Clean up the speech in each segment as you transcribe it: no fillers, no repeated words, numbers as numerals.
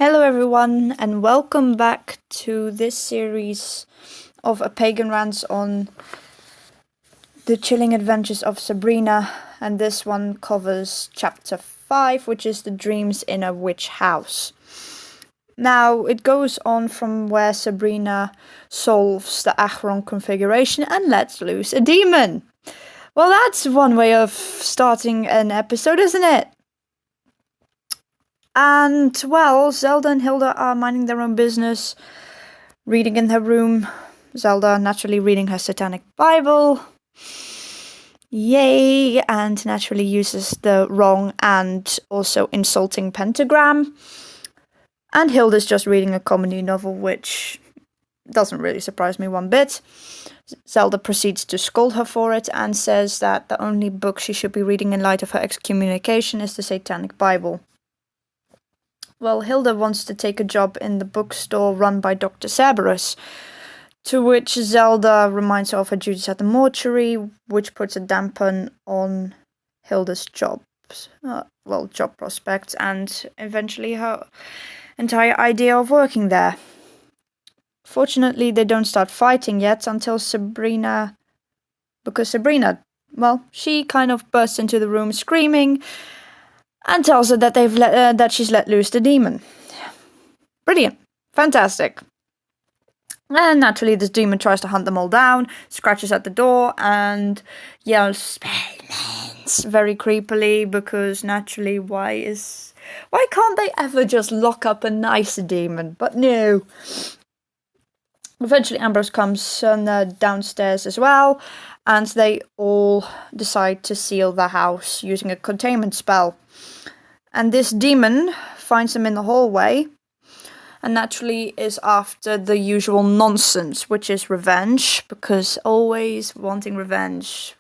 Hello everyone and welcome back to this series of a Pagan Rants on the chilling adventures of Sabrina, and this one covers chapter 5, which is the dreams in a witch house. Now it goes on from where Sabrina solves the Achron configuration and lets loose a demon. Well, that's one way of starting an episode, isn't it? And, well, Zelda and Hilda are minding their own business, reading in her room. Zelda naturally reading her satanic Bible. Yay! And naturally uses the wrong and also insulting pentagram. And Hilda's just reading a comedy novel, which doesn't really surprise me one bit. Zelda proceeds to scold her for it and says that the only book she should be reading in light of her excommunication is the satanic Bible. Well, Hilda wants to take a job in the bookstore run by Dr. Cerberus, to which Zelda reminds her of her duties at the mortuary, which puts a dampen on Hilda's job prospects, and eventually her entire idea of working there. Fortunately, they don't start fighting yet until Sabrina, she kind of bursts into the room screaming, and tells her that that she's let loose the demon. Brilliant. Fantastic. And naturally, this demon tries to hunt them all down, scratches at the door, and yells, "Payments!" very creepily, because naturally, why can't they ever just lock up a nice demon? But no. Eventually, Ambrose comes downstairs as well, and they all decide to seal the house using a containment spell. And this demon finds them in the hallway, and naturally is after the usual nonsense, which is revenge, because always wanting revenge.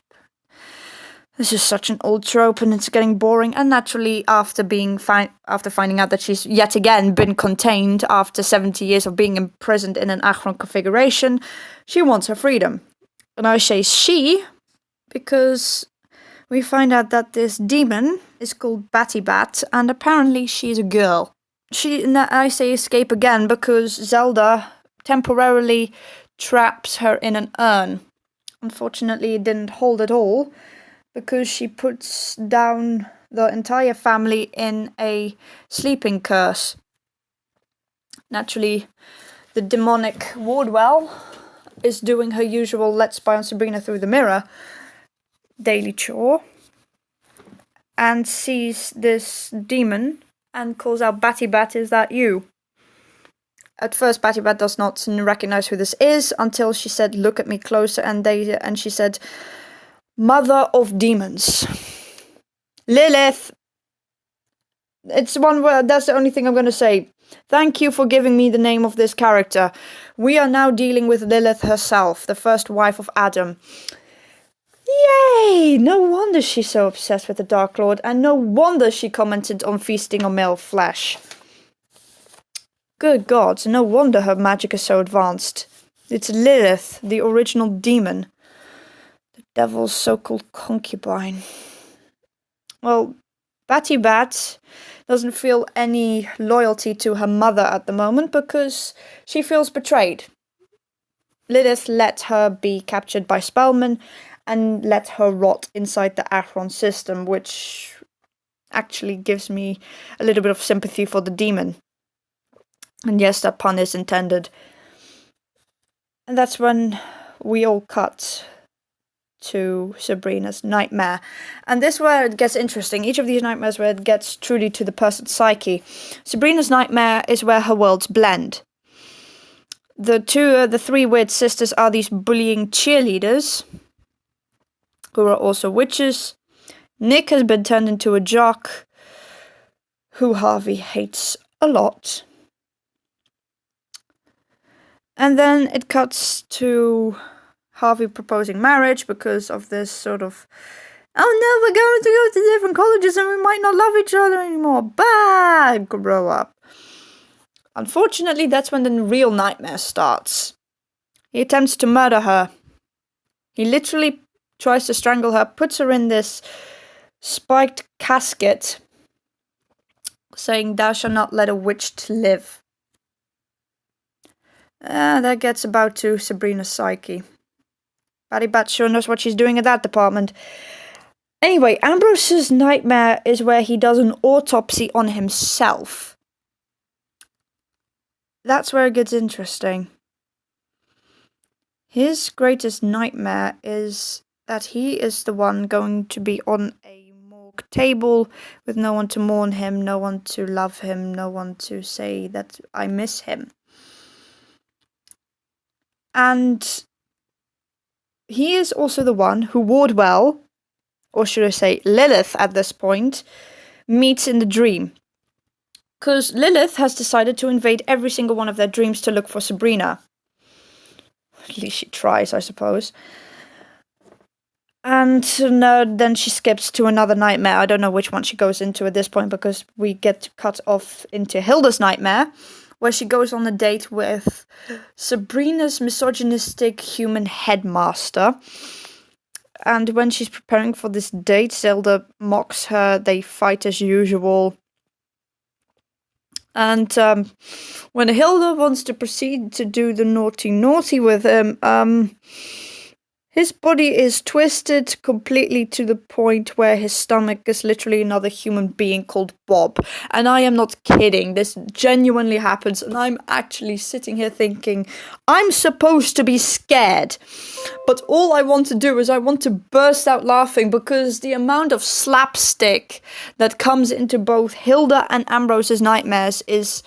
This is such an old trope, and it's getting boring. And naturally, after finding out that she's yet again been contained after 70 years of being imprisoned in an Achron configuration, she wants her freedom. And I say she, because we find out that this demon is called Batty Bat, and apparently she's a girl. I say escape again, because Zelda temporarily traps her in an urn. Unfortunately, it didn't hold at all, because she puts down the entire family in a sleeping curse. Naturally, the demonic Wardwell is doing her usual let's spy on Sabrina through the mirror daily chore, and sees this demon and calls out, "Batty Bat, is that you?" At first, Batty Bat does not recognize who this is until she said, "Look at me closer," and she said, "Mother of demons. Lilith." It's one word, that's the only thing I'm going to say. Thank you for giving me the name of this character. We are now dealing with Lilith herself, the first wife of Adam. Yay! No wonder she's so obsessed with the Dark Lord, and no wonder she commented on feasting on male flesh. Good God, no wonder her magic is so advanced. It's Lilith, the original demon. The devil's so-called concubine. Well, Batty Bat doesn't feel any loyalty to her mother at the moment, because she feels betrayed. Lilith let her be captured by Spellman and let her rot inside the Achron system, which actually gives me a little bit of sympathy for the demon. And yes, that pun is intended. And that's when we all cut to Sabrina's nightmare. And this is where it gets interesting. Each of these nightmares where it gets truly to the person's psyche. Sabrina's nightmare is where her worlds blend. The three weird sisters are these bullying cheerleaders, who are also witches. Nick has been turned into a jock, who Harvey hates a lot. And then it cuts to Harvey proposing marriage because of this sort of, "Oh no, we're going to go to different colleges and we might not love each other anymore. Bad, grow up." Unfortunately, that's when the real nightmare starts. He attempts to murder her. He literally tries to strangle her, puts her in this spiked casket, saying, "Thou shalt not let a witch live." That gets about to Sabrina's psyche. Batty Bat sure knows what she's doing in that department. Anyway, Ambrose's nightmare is where he does an autopsy on himself. That's where it gets interesting. His greatest nightmare is that he is the one going to be on a morgue table with no one to mourn him, no one to love him, no one to say that I miss him. And he is also the one who Wardwell, or should I say Lilith at this point, meets in the dream. Because Lilith has decided to invade every single one of their dreams to look for Sabrina. At least she tries, I suppose. And then she skips to another nightmare. I don't know which one she goes into at this point, because we get cut off into Hilda's nightmare, where she goes on a date with Sabrina's misogynistic human headmaster. And when she's preparing for this date, Zelda mocks her. They fight as usual. And when Hilda wants to proceed to do the naughty with him, his body is twisted completely to the point where his stomach is literally another human being called Bob. And I am not kidding. This genuinely happens. And I'm actually sitting here thinking, I'm supposed to be scared. But all I want to do is I want to burst out laughing, because the amount of slapstick that comes into both Hilda and Ambrose's nightmares is...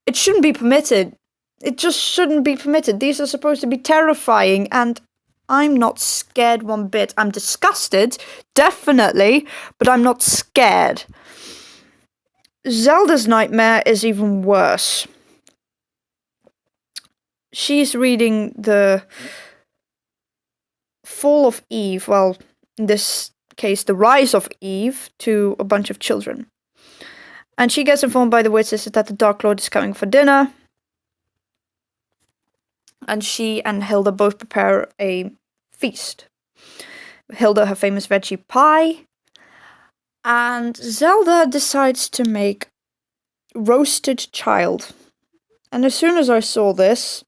it shouldn't be permitted. It just shouldn't be permitted. These are supposed to be terrifying, and I'm not scared one bit. I'm disgusted, definitely, but I'm not scared. Zelda's nightmare is even worse. She's reading the Fall of Eve, well, in this case, the Rise of Eve, to a bunch of children. And she gets informed by the witches that the Dark Lord is coming for dinner. And she and Hilda both prepare a feast. Hilda, her famous veggie pie. And Zelda decides to make roasted child. And as soon as I saw this,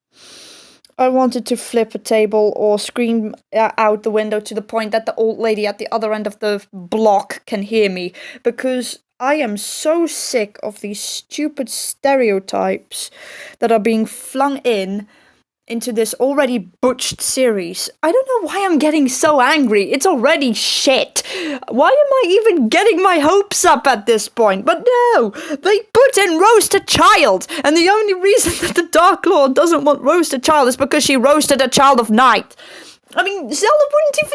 I wanted to flip a table or scream out the window to the point that the old lady at the other end of the block can hear me. Because I am so sick of these stupid stereotypes that are being flung into this already butched series. I don't know why I'm getting so angry. It's already shit. Why am I even getting my hopes up at this point? But no, they put in roasted child. And the only reason that the Dark Lord doesn't want roasted child is because she roasted a child of night. I mean, Zelda wouldn't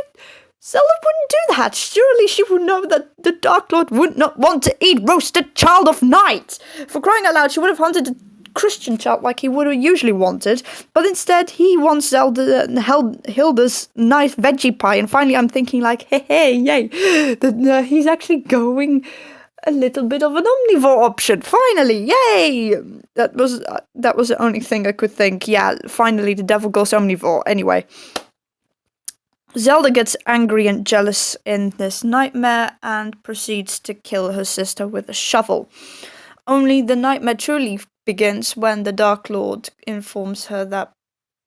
do that. Surely she would know that the Dark Lord would not want to eat roasted child of night. For crying out loud, she would have hunted a Christian child like he would have usually wanted, but instead he wants Zelda and Hilda's nice veggie pie. And finally I'm thinking like, hey, yay, that he's actually going a little bit of an omnivore option. Finally, yay! That was the only thing I could think. Yeah, finally the devil goes omnivore. Anyway, Zelda gets angry and jealous in this nightmare and proceeds to kill her sister with a shovel. Only the nightmare truly begins when the Dark Lord informs her that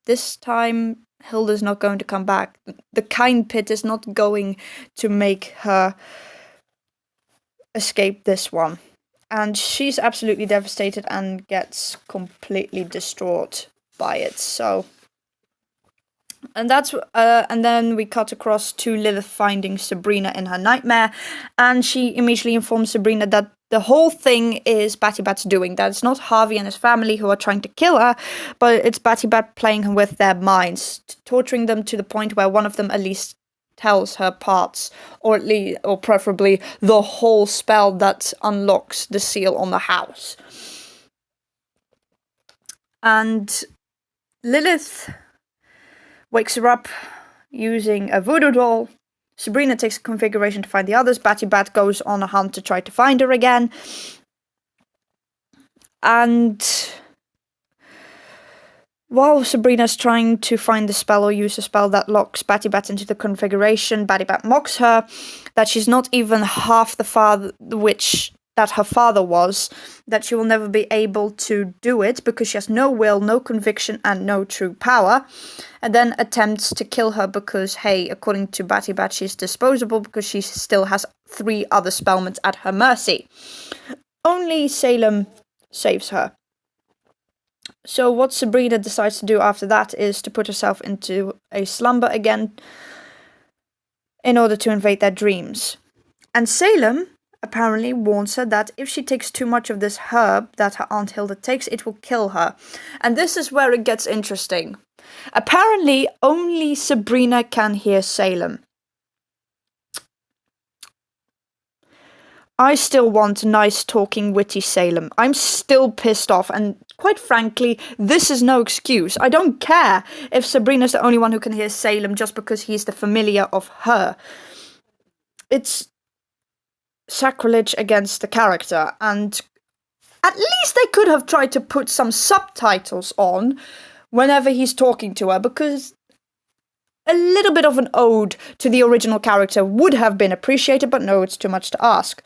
this time Hilda's not going to come back. The Kind Pit is not going to make her escape this one. And she's absolutely devastated and gets completely distraught by it. So, and then we cut across to Lilith finding Sabrina in her nightmare, and she immediately informs Sabrina that the whole thing is Batty Bat's doing. That it's not Harvey and his family who are trying to kill her, but it's Batty Bat playing with their minds, torturing them to the point where one of them at least tells her parts, or preferably the whole spell that unlocks the seal on the house. And Lilith wakes her up using a voodoo doll. Sabrina takes a configuration to find the others. Batty Bat goes on a hunt to try to find her again. And while Sabrina's trying to find the spell or use a spell that locks Batty Bat into the configuration, Batty Bat mocks her that she's not even half the far witch that her father was, that she will never be able to do it because she has no will, no conviction, and no true power, and then attempts to kill her because, hey, according to Batty Bat, she's disposable because she still has 3 other spellments at her mercy. Only Salem saves her. So what Sabrina decides to do after that is to put herself into a slumber again in order to invade their dreams. And Salem apparently warns her that if she takes too much of this herb that her Aunt Hilda takes, it will kill her. And this is where it gets interesting. Apparently, only Sabrina can hear Salem. I still want nice talking witty Salem. I'm still pissed off, and quite frankly, this is no excuse. I don't care if Sabrina's the only one who can hear Salem just because he's the familiar of her. It's sacrilege against the character, and at least they could have tried to put some subtitles on whenever he's talking to her, because a little bit of an ode to the original character would have been appreciated, but no, it's too much to ask.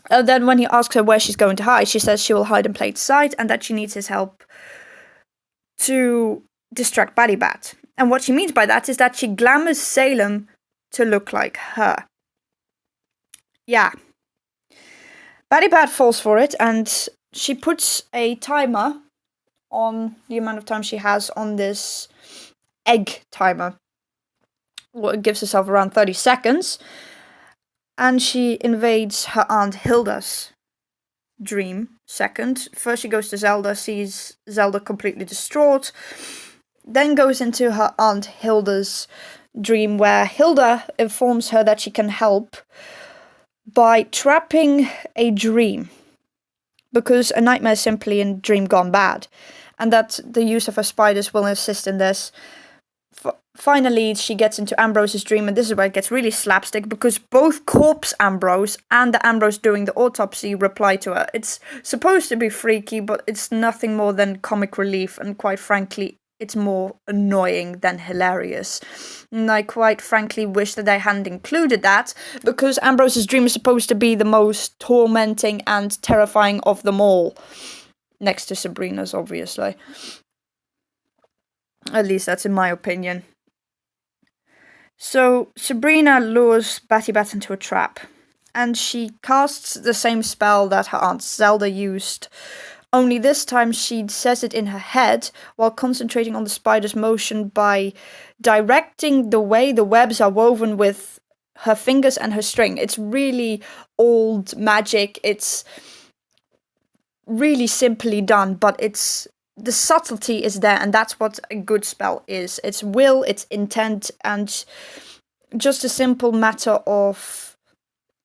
Then when he asks her where she's going to hide, she says she will hide in plain sight and that she needs his help to distract Batty Bat. And what she means by that is that she glamours Salem to look like her. Yeah. Batty Bat falls for it, and she puts a timer on the amount of time she has on this egg timer. Well, it gives herself around 30 seconds. And she invades her Aunt Hilda's dream second. First she goes to Zelda, sees Zelda completely distraught. Then goes into her Aunt Hilda's dream, where Hilda informs her that she can help by trapping a dream. Because a nightmare is simply a dream gone bad. And that the use of her spiders will assist in this. Finally, she gets into Ambrose's dream, and this is where it gets really slapstick, because both Corpse Ambrose and the Ambrose doing the autopsy reply to her. It's supposed to be freaky, but it's nothing more than comic relief, and quite frankly, it's more annoying than hilarious. And I quite frankly wish that they hadn't included that, because Ambrose's dream is supposed to be the most tormenting and terrifying of them all. Next to Sabrina's, obviously. At least that's in my opinion. So Sabrina lures Batty Bat into a trap, and she casts the same spell that her Aunt Zelda used, only this time she says it in her head while concentrating on the spider's motion by directing the way the webs are woven with her fingers and her string. It's really old magic, it's really simply done, but the subtlety is there, and that's what a good spell is. It's will, it's intent, and just a simple matter of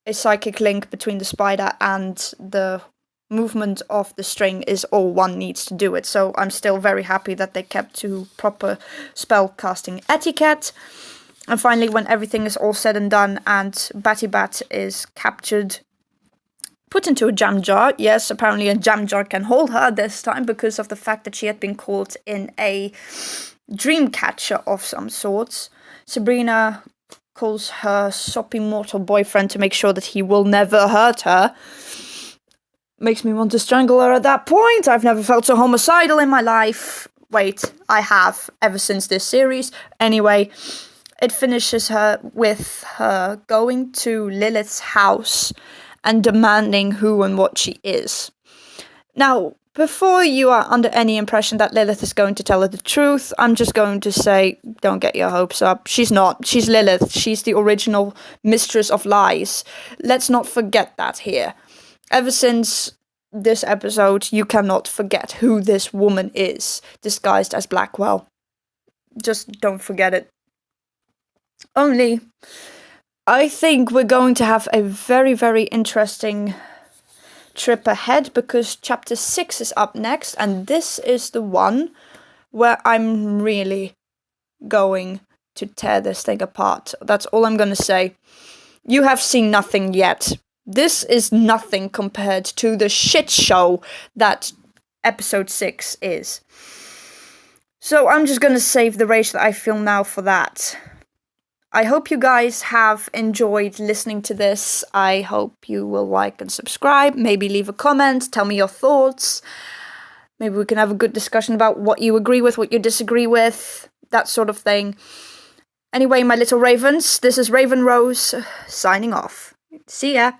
a psychic link between the spider and the movement of the string is all one needs to do it. So I'm still very happy that they kept to proper spell casting etiquette. And finally, when everything is all said and done and Batty Bat is captured, put into a jam jar. Yes, apparently a jam jar can hold her this time because of the fact that she had been caught in a dream catcher of some sorts. Sabrina calls her soppy mortal boyfriend to make sure that he will never hurt her. Makes me want to strangle her at that point. I've never felt so homicidal in my life. Wait, I have, ever since this series. Anyway, it finishes her with her going to Lilith's house and demanding who and what she is. Now, before you are under any impression that Lilith is going to tell her the truth, I'm just going to say, don't get your hopes up. She's not. She's Lilith. She's the original mistress of lies. Let's not forget that here. Ever since this episode, you cannot forget who this woman is, disguised as Blackwell. Just don't forget it. Only, I think we're going to have a very, very interesting trip ahead, because chapter 6 is up next, and this is the one where I'm really going to tear this thing apart. That's all I'm going to say. You have seen nothing yet. This is nothing compared to the shit show that episode 6 is. So I'm just going to save the rage that I feel now for that. I hope you guys have enjoyed listening to this. I hope you will like and subscribe. Maybe leave a comment. Tell me your thoughts. Maybe we can have a good discussion about what you agree with, what you disagree with, that sort of thing. Anyway, my little ravens, this is Raven Rose, signing off. See ya!